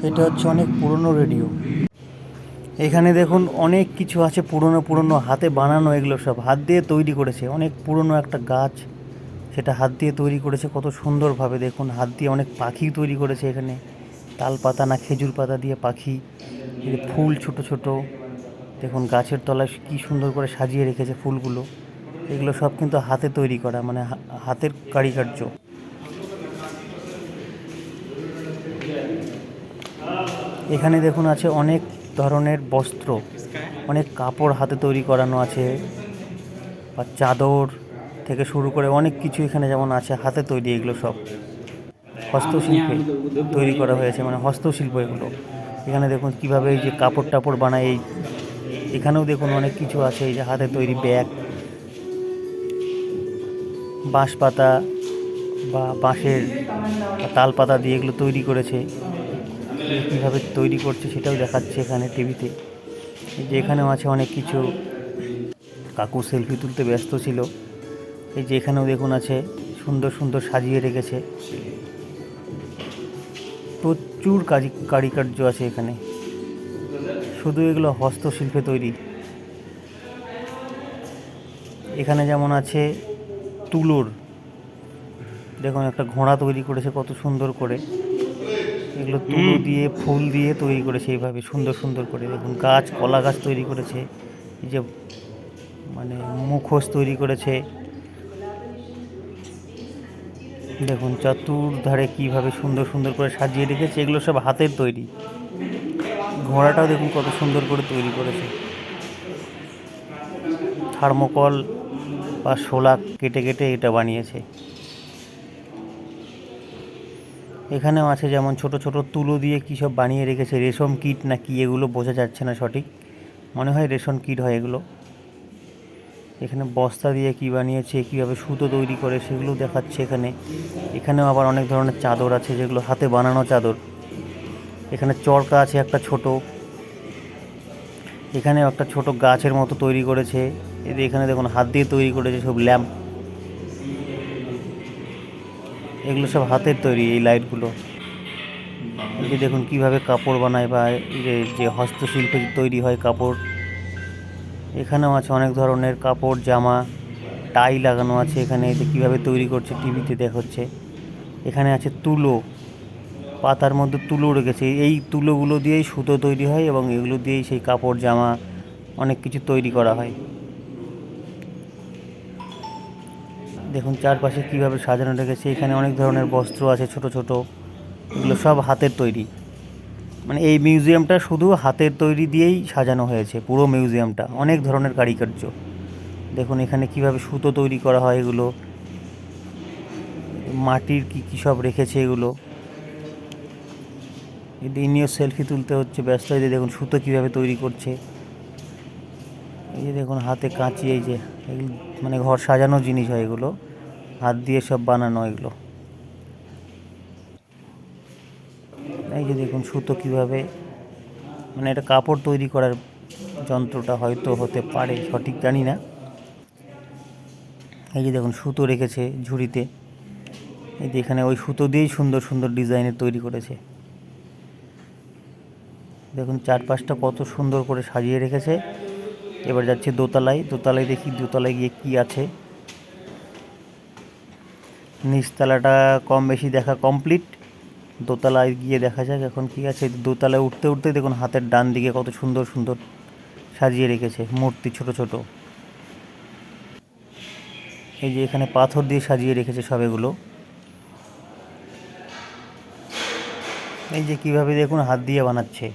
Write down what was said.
এটা হচ্ছে অনেক পুরনো রেডিও। এখানে দেখুন অনেক কিছু আছে, পুরনো পুরনো হাতে বানানো, এগুলো সব হাত দিয়ে তৈরি করেছে। অনেক পুরনো একটা গাছ, সেটা হাত দিয়ে তৈরি করেছে কত সুন্দরভাবে। দেখুন হাত দিয়ে অনেক পাখি তৈরি করেছে এখানে, তাল পাতা না খেজুর পাতা দিয়ে পাখি, এই যে ফুল ছোট ছোট, দেখুন গাছের তলায় কি সুন্দর করে সাজিয়ে রেখেছে ফুলগুলো। এগুলো সব কিন্তু হাতে তৈরি করা, মানে হাতের কারিকার্য। এখানে দেখুন আছে অনেক ধরনের বস্ত্র, অনেক কাপড় হাতে তৈরি করানো আছে, বা চাদর থেকে শুরু করে অনেক কিছু এখানে যেমন আছে হাতে তৈরি। এগুলো সব হস্তশিল্পে তৈরি করা হয়েছে, মানে হস্তশিল্প এগুলো। এখানে দেখুন কিভাবে এই যে কাপড় টাপড় বানায়, এই এখানেও দেখুন অনেক কিছু আছে, এই যে হাতে তৈরি ব্যাগ, বাঁশ পাতা বা বাঁশের বা তাল পাতা দিয়ে এগুলো তৈরি করেছে। কীভাবে তৈরি করছে সেটাও দেখাচ্ছে এখানে টিভিতে। এই যে এখানেও আছে অনেক কিছু। কাকু সেলফি তুলতে ব্যস্ত ছিল। এই যে এখানেও দেখুন আছে, সুন্দর সুন্দর সাজিয়ে রেখেছে। প্রচুর কারিকার্য আছে এখানে, শুধু এগুলো হস্তশিল্পে তৈরি। এখানে যেমন আছে তুলোর, দেখুন একটা ঘোড়া তৈরি করেছে কত সুন্দর করে। এগুলো তুলো দিয়ে ফুল দিয়ে তৈরি করেছে এইভাবে সুন্দর সুন্দর করে। দেখুন গাছ, কলা গাছ তৈরি করেছে, এই যে মানে মুখোশ তৈরি করেছে। দেখুন চতুর্ধারে কীভাবে সুন্দর সুন্দর করে সাজিয়ে রেখেছে, এগুলো সব হাতের তৈরি। ঘোড়াটাও দেখুন কত সুন্দর করে তৈরি করেছে, থার্মোকল বা শোলা কেটে কেটে এটা বানিয়েছে। এখানেও আছে যেমন ছোট ছোট তুলো দিয়ে কী সব বানিয়ে রেখেছে, রেশম কিট না কি এগুলো বোঝা যাচ্ছে না সঠিক, মনে হয় রেশম কিট হয় এগুলো। এখানে বস্তা দিয়ে কি বানিয়েছে, কীভাবে সুতো তৈরি করে সেগুলো দেখাচ্ছে এখানে। এখানেও আবার অনেক ধরনের চাদর আছে, যেগুলো হাতে বানানো চাদর। এখানে চরকা আছে একটা ছোট, এখানেও একটা ছোট গাছের মতো তৈরি করেছে। এখানে দেখুন হাত দিয়ে তৈরি করেছে সব ল্যাম্প, এগুলো সব হাতের তৈরি। এই লাইটগুলো, এই যে দেখুন কীভাবে কাপড় বানায়, বা এই যে হস্তশিল্পে তৈরি হয় কাপড়। এখানেও আছে অনেক ধরনের কাপড়, জামা, টাই লাগানো আছে এখানে। এই যে কীভাবে তৈরি করছে টিভিতে দেখাচ্ছে। এখানে আছে তুলো, পাতার মধ্যে তুলো রেখেছে। এই তুলোগুলো দিয়েই সুতো তৈরি হয়, এবং এগুলো দিয়েই সেই কাপড়, জামা অনেক কিছু তৈরি করা হয়। দেখুন চারপাশে কীভাবে সাজানো রেখেছে। এখানে অনেক ধরনের বস্ত্র আছে ছোট ছোট, এগুলো সব হাতের তৈরি। মানে এই মিউজিয়ামটা শুধু হাতের তৈরি দিয়েই সাজানো হয়েছে, পুরো মিউজিয়ামটা অনেক ধরনের কারিকার্য। দেখুন এখানে কিভাবে সুতো তৈরি করা হয়, এগুলো মাটির কী সব রেখেছে এগুলো। ইনিও সেলফি তুলতে হচ্ছে ব্যস্ত, এই যে দেখুন সুতো কীভাবে তৈরি করছে। এই যে দেখুন হাতে কাঁচি, এই যে এগুলো মানে ঘর সাজানোর জিনিস হয় এগুলো, হাত দিয়ে সব বানানো এগুলো। এই যে দেখুন সুতো কীভাবে, মানে এটা কাপড় তৈরি করার যন্ত্রটা হয়তো হতে পারে, সঠিক জানি না। এই যে দেখুন সুতো রেখেছে ঝুড়িতে, এই যে এখানে ওই সুতো দিয়েই সুন্দর সুন্দর ডিজাইনের তৈরি করেছে। দেখুন চারপাশটা কত সুন্দর করে সাজিয়ে রেখেছে। এবার যাচ্ছি দোতলায়, দোতলায় দেখি দোতলায় গিয়ে কি আছে। নিচতলাটা কম বেশি দেখা কমপ্লিট, দোতলায় গিয়ে দেখা যাক এখন কি আছে। দোতলায় উঠতে উঠতে দেখুন হাতের ডান দিকে কত সুন্দর সুন্দর সাজিয়ে রেখেছে মূর্তি ছোট ছোট। এই যে এখানে পাথর দিয়ে সাজিয়ে রেখেছে সব এগুলো। এই যে কিভাবে দেখুন হাত দিয়ে বানাচ্ছে।